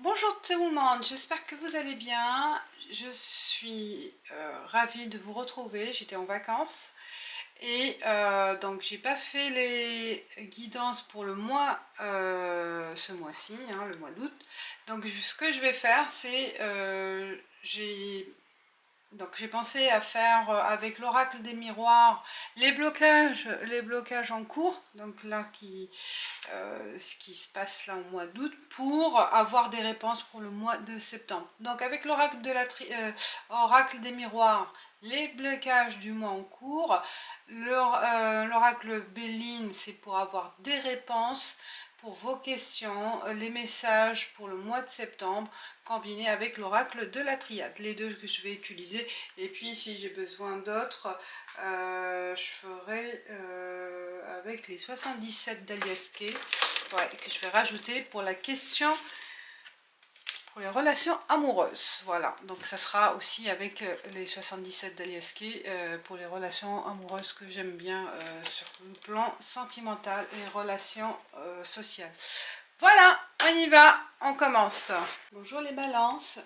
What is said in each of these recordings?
Bonjour tout le monde, j'espère que vous allez bien. Je suis ravie de vous retrouver. J'étais en vacances et donc j'ai pas fait les guidances pour le mois, ce mois-ci, hein, le mois d'août. Donc ce que je vais faire, c'est j'ai pensé à faire avec l'oracle des miroirs les blocages en cours, donc là ce qui se passe là au mois d'août, pour avoir des réponses pour le mois de septembre. Donc avec l'oracle oracle des miroirs, les blocages du mois en cours, l'oracle Béline, c'est pour avoir des réponses pour vos questions, les messages pour le mois de septembre, combiné avec l'oracle de la triade, les deux que je vais utiliser. Et puis si j'ai besoin d'autres, je ferai avec les 77 d'Aliaske, ouais, que je vais rajouter pour la question pour les relations amoureuses. Voilà, donc ça sera aussi avec les 77 d'Aliaske pour les relations amoureuses que j'aime bien sur le plan sentimental et relations sociales. Voilà, on y va, on commence. Bonjour les balances,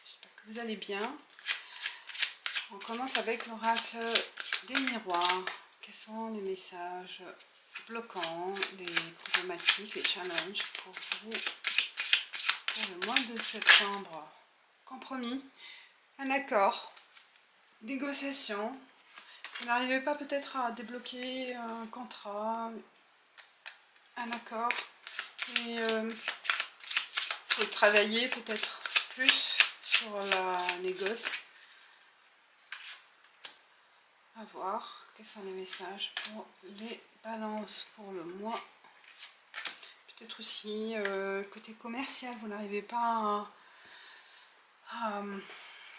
j'espère que vous allez bien. On commence avec l'oracle des miroirs. Quels sont les messages bloquants, les problématiques, les challenges pour vous pour le mois de septembre? Compromis, un accord, négociation. Vous n'arrivez pas peut-être à débloquer un contrat, un accord, et faut travailler peut-être plus sur la négoce. À voir quels sont les messages pour les balances pour le mois. Peut-être aussi côté commercial, vous n'arrivez pas à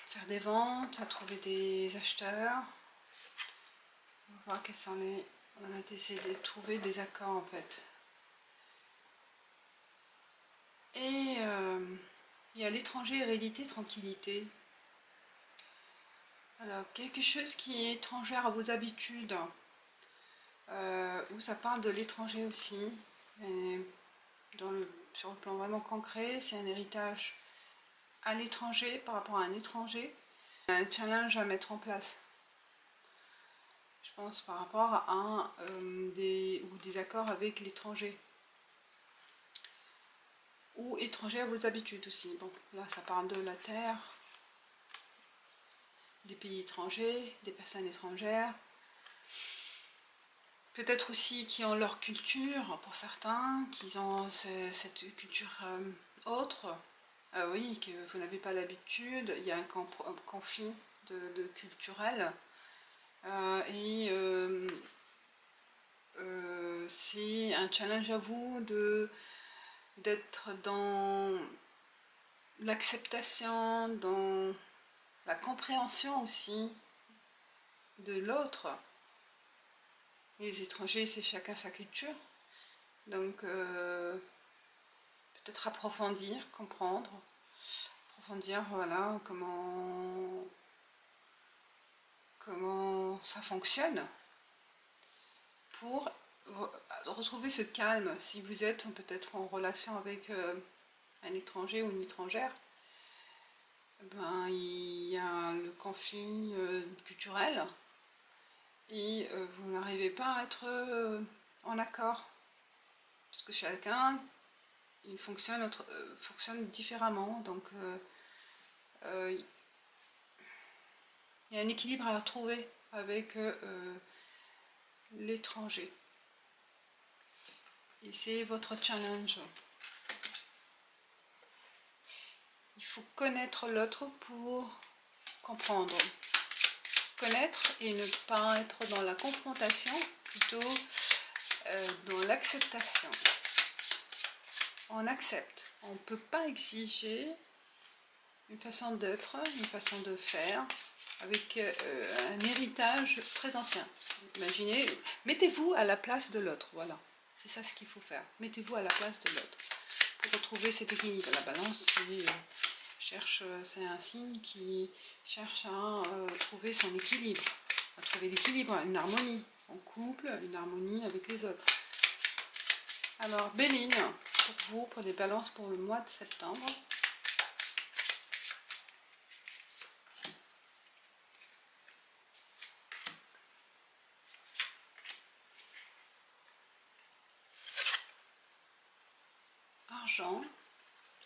faire des ventes, à trouver des acheteurs. On va voir quels sont les... On a essayé de trouver des accords en fait. Et il y a l'étranger, hérédité, tranquillité. Alors, quelque chose qui est étrangère à vos habitudes, où ça parle de l'étranger aussi. Et sur le plan vraiment concret, c'est un héritage à l'étranger, par rapport à un étranger. Un challenge à mettre en place. Je pense par rapport à des accords avec l'étranger. Ou étranger à vos habitudes aussi. Bon, là ça parle de la terre, des pays étrangers, des personnes étrangères. Peut-être aussi qui ont leur culture, pour certains, qui ont cette culture autre. Oui, que vous n'avez pas l'habitude, il y a un conflit de culturel. C'est un challenge à vous d'être dans l'acceptation, dans la compréhension aussi de l'autre. Les étrangers, c'est chacun sa culture. Donc, peut-être approfondir, comprendre. Approfondir, voilà, comment ça fonctionne. Pour retrouver ce calme, si vous êtes peut-être en relation avec un étranger ou une étrangère, ben, il y a le conflit culturel et vous n'arrivez pas à être en accord, parce que chacun il fonctionne différemment, donc il y a un équilibre à trouver avec l'étranger. Et c'est votre challenge. Il faut connaître l'autre pour comprendre. Connaître et ne pas être dans la confrontation, plutôt dans l'acceptation. On accepte. On ne peut pas exiger une façon d'être, une façon de faire, avec un héritage très ancien. Imaginez, mettez-vous à la place de l'autre, voilà. C'est ça ce qu'il faut faire. Mettez-vous à la place de l'autre pour retrouver cet équilibre. La balance, c'est un signe qui cherche à trouver son équilibre, à trouver l'équilibre, une harmonie en couple, une harmonie avec les autres. Alors, Béline, pour vous, pour les balances pour le mois de septembre. Argent,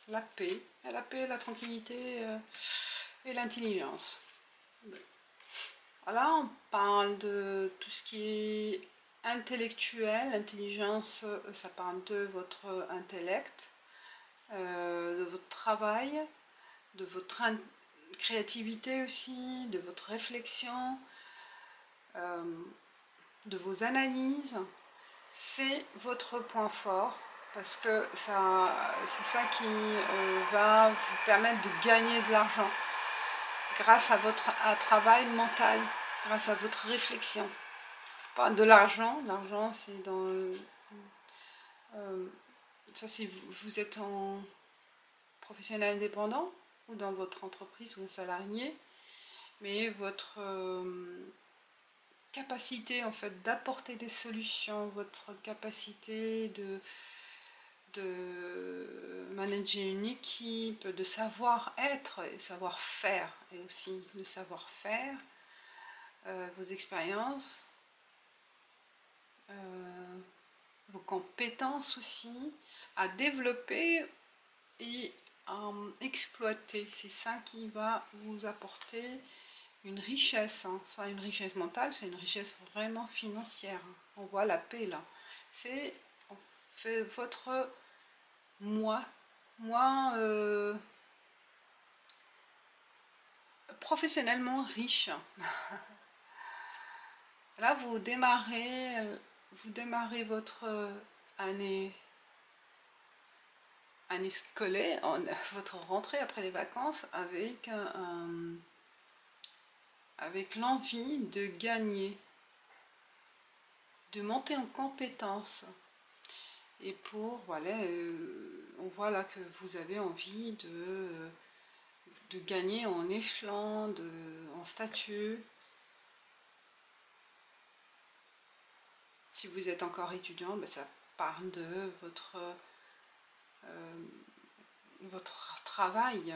la paix, la tranquillité et l'intelligence. Voilà, on parle de tout ce qui est intellectuel. L'intelligence, ça parle de votre intellect, de votre travail, de votre créativité aussi, de votre réflexion, de vos analyses. C'est votre point fort parce que c'est ça qui va vous permettre de gagner de l'argent grâce à votre travail mental, grâce à votre réflexion. Pas de l'argent, l'argent c'est dans... ça si vous êtes en professionnel indépendant ou dans votre entreprise ou un salarié, mais votre capacité en fait d'apporter des solutions, votre capacité de manager une équipe, de savoir-être et savoir-faire, et aussi le savoir-faire, vos expériences, vos compétences aussi, à développer et à exploiter. C'est ça qui va vous apporter une richesse, hein. Soit une richesse mentale, soit une richesse vraiment financière. On voit la paix là. C'est fait votre moi professionnellement riche. Là vous démarrez votre année scolaire, votre rentrée après les vacances avec l'envie de gagner, de monter en compétences. Et pour, voilà, on voit là que vous avez envie de gagner en échelon, en statut. Si vous êtes encore étudiant, ben ça parle de votre travail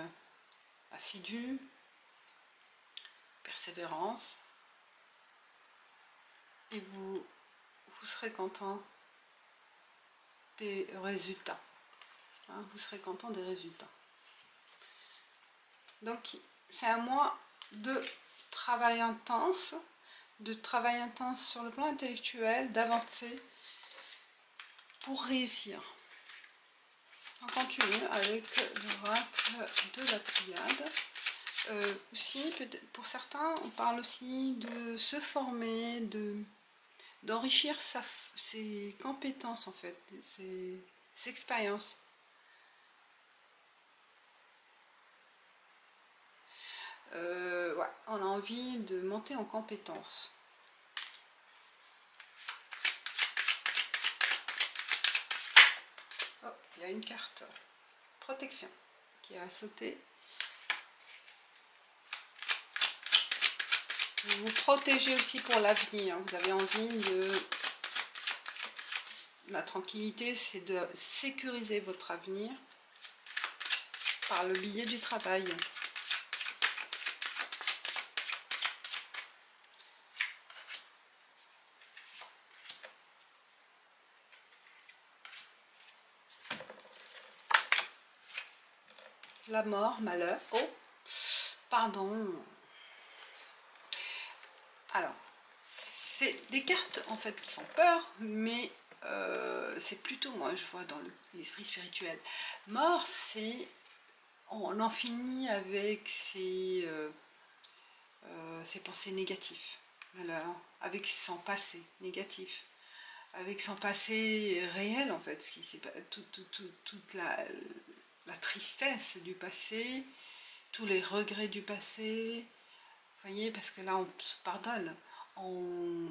assidu, persévérance, et vous serez content des résultats. Hein, vous serez content des résultats. Donc c'est un mois de travail intense, sur le plan intellectuel, d'avancer pour réussir. On continue avec l'oracle de la Pléiade. Aussi, pour certains, on parle aussi de se former, d'enrichir ses compétences en fait, ses expériences. Ouais, on a envie de monter en compétences. Oh, il y a une carte protection qui a sauté. Vous vous protégez aussi pour l'avenir. Vous avez envie de... La tranquillité, c'est de sécuriser votre avenir par le biais du travail. La mort, malheur. Oh, pardon. Alors, c'est des cartes en fait qui font peur, mais c'est plutôt, moi je vois dans l'esprit spirituel. Mort, c'est on en finit avec ses pensées négatives, malheur, avec son passé négatif, avec son passé réel en fait, ce qui c'est toute la tristesse du passé, tous les regrets du passé, vous voyez, parce que là on se pardonne, on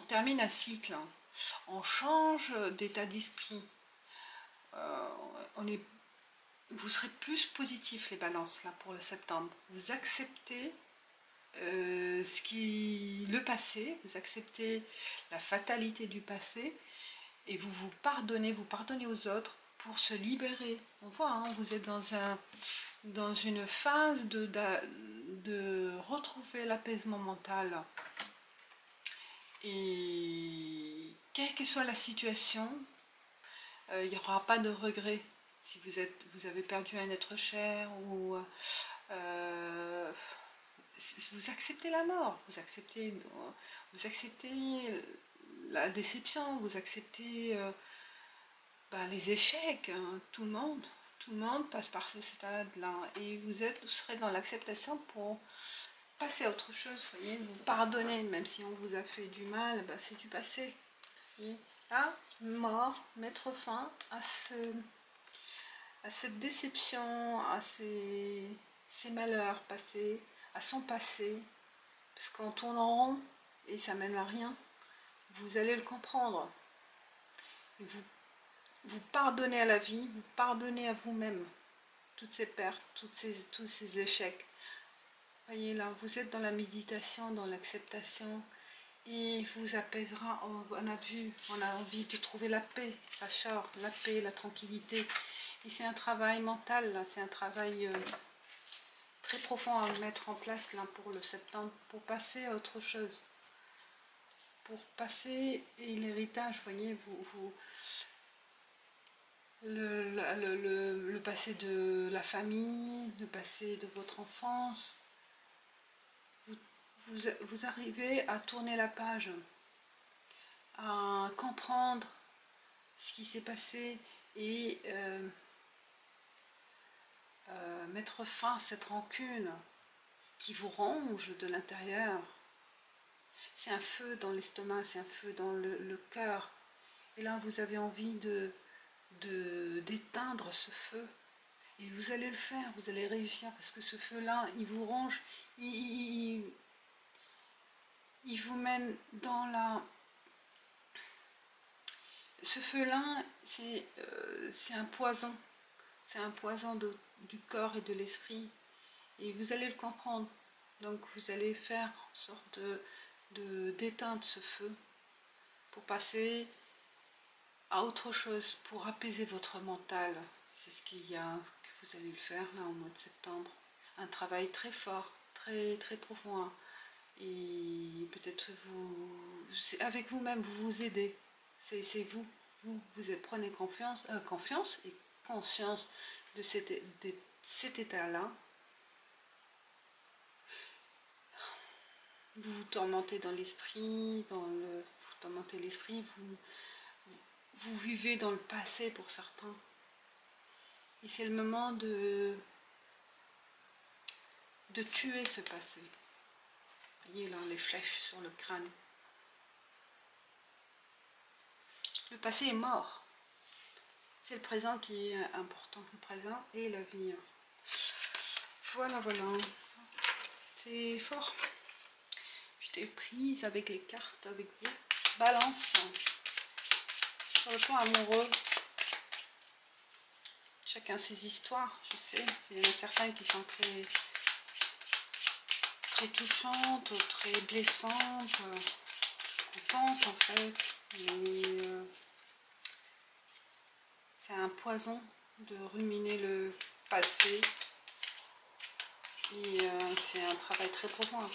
termine un cycle, hein. On change d'état d'esprit, vous serez plus positif les balances là pour le septembre, vous acceptez le passé, vous acceptez la fatalité du passé et vous pardonnez aux autres pour se libérer. On voit, hein, vous êtes dans une phase de retrouver l'apaisement mental. Et quelle que soit la situation, il n'y aura pas de regret. Si vous avez perdu un être cher ou vous acceptez la mort, vous acceptez la déception, vous acceptez les échecs, hein. Tout le monde passe par ce stade-là et vous serez dans l'acceptation pour passer à autre chose. Voyez, vous pardonnez, même si on vous a fait du mal, c'est du passé. Et là, mort, mettre fin à cette déception, à ces malheurs passés, à son passé, parce qu'on tourne en rond et ça mène à rien. Vous allez le comprendre. Et vous pardonnez à la vie, vous pardonnez à vous-même toutes ces pertes, tous ces échecs. Voyez là, vous êtes dans la méditation, dans l'acceptation, et vous apaisera. On a envie de trouver la paix, ça sort, la paix, la tranquillité. Et c'est un travail mental, c'est un travail très profond à mettre en place là pour le septembre, pour passer à autre chose. Pour passer, et l'héritage, voyez, le passé de la famille, le passé de votre enfance, vous arrivez à tourner la page, à comprendre ce qui s'est passé et mettre fin à cette rancune qui vous ronge de l'intérieur. C'est un feu dans l'estomac, c'est un feu dans le cœur. Et là, vous avez envie d'éteindre ce feu. Et vous allez le faire, vous allez réussir, parce que ce feu-là, il vous ronge, il vous mène dans la... Ce feu-là, c'est un poison. C'est un poison du corps et de l'esprit. Et vous allez le comprendre. Donc vous allez faire en sorte d'éteindre ce feu pour passer à autre chose, pour apaiser votre mental. C'est ce qu'il y a, que vous allez le faire là au mois de septembre. Un travail très fort, très très profond. Hein. Et peut-être avec vous-même, vous vous aidez. C'est vous prenez confiance et conscience de cet état-là. Vous vous tourmentez dans l'esprit, vous tourmentez l'esprit, vous vivez dans le passé pour certains. Et c'est le moment de tuer ce passé. Vous voyez là les flèches sur le crâne. Le passé est mort. C'est le présent qui est important, le présent et l'avenir. Voilà. C'est fort. J'étais prise avec les cartes, avec vous. Balance. Sur le plan amoureux. Chacun ses histoires, je sais. Il y en a certains qui sont très touchantes, très blessantes, coupantes en fait. Mais c'est un poison de ruminer le passé. Et c'est un travail très profond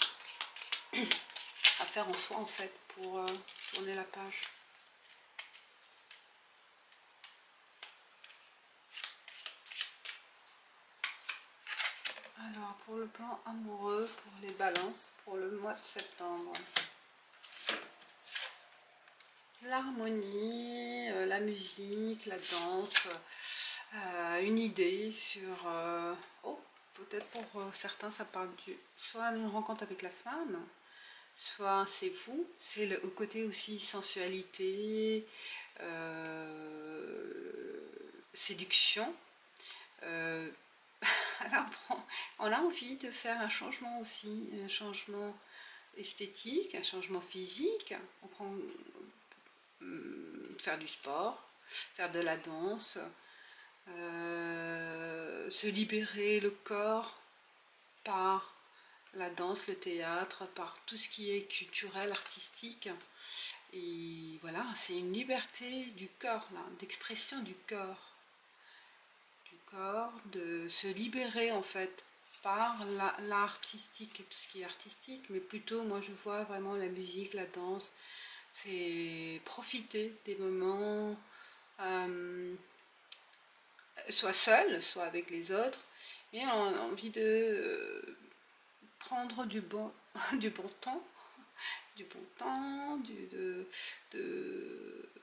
à faire en soi en fait pour tourner la page. Alors pour le plan amoureux, pour les balances, pour le mois de septembre. L'harmonie, la musique, la danse, une idée sur... peut-être pour certains ça parle soit une rencontre avec la femme, soit c'est vous, c'est le côté aussi sensualité, séduction. Alors on a envie de faire un changement aussi, un changement esthétique, un changement physique. On prend faire du sport, faire de la danse, se libérer le corps par la danse, le théâtre, par tout ce qui est culturel, artistique, Et voilà, c'est une liberté du corps, là, d'expression du corps, de se libérer en fait par l'art artistique et tout ce qui est artistique, mais plutôt moi je vois vraiment la musique, la danse, c'est profiter des moments, soit seul, soit avec les autres, mais on a envie de prendre du bon, du bon temps, de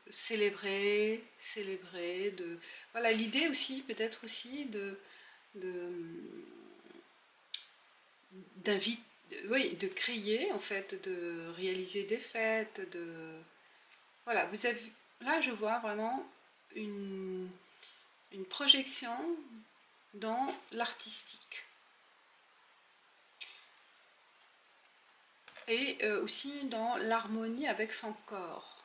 célébrer, voilà, l'idée aussi, peut-être aussi d'inviter, oui, de créer en fait, de réaliser des fêtes, voilà, vous avez, là je vois vraiment une, une projection dans l'artistique. Et aussi dans l'harmonie avec son corps.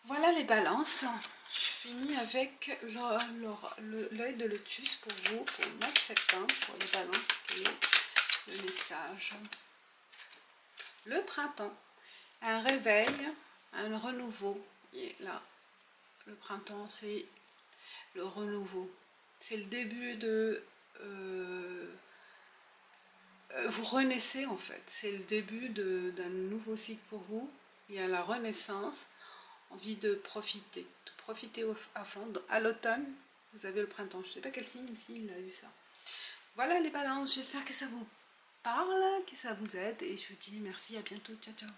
Voilà les balances. Je finis avec l'œil de lotus pour vous, pour le mois de septembre, pour les balances, qui est le message. Le printemps, un réveil, un renouveau. Et là, le printemps, c'est le renouveau. C'est le début de... vous renaissez en fait. C'est le début d'un nouveau cycle pour vous. Il y a la renaissance, envie de profiter à fond. À l'automne, vous avez le printemps. Je ne sais pas quel signe aussi il a eu ça. Voilà les balances, j'espère que ça vous parle, que ça vous aide. Et je vous dis merci, à bientôt. Ciao, ciao.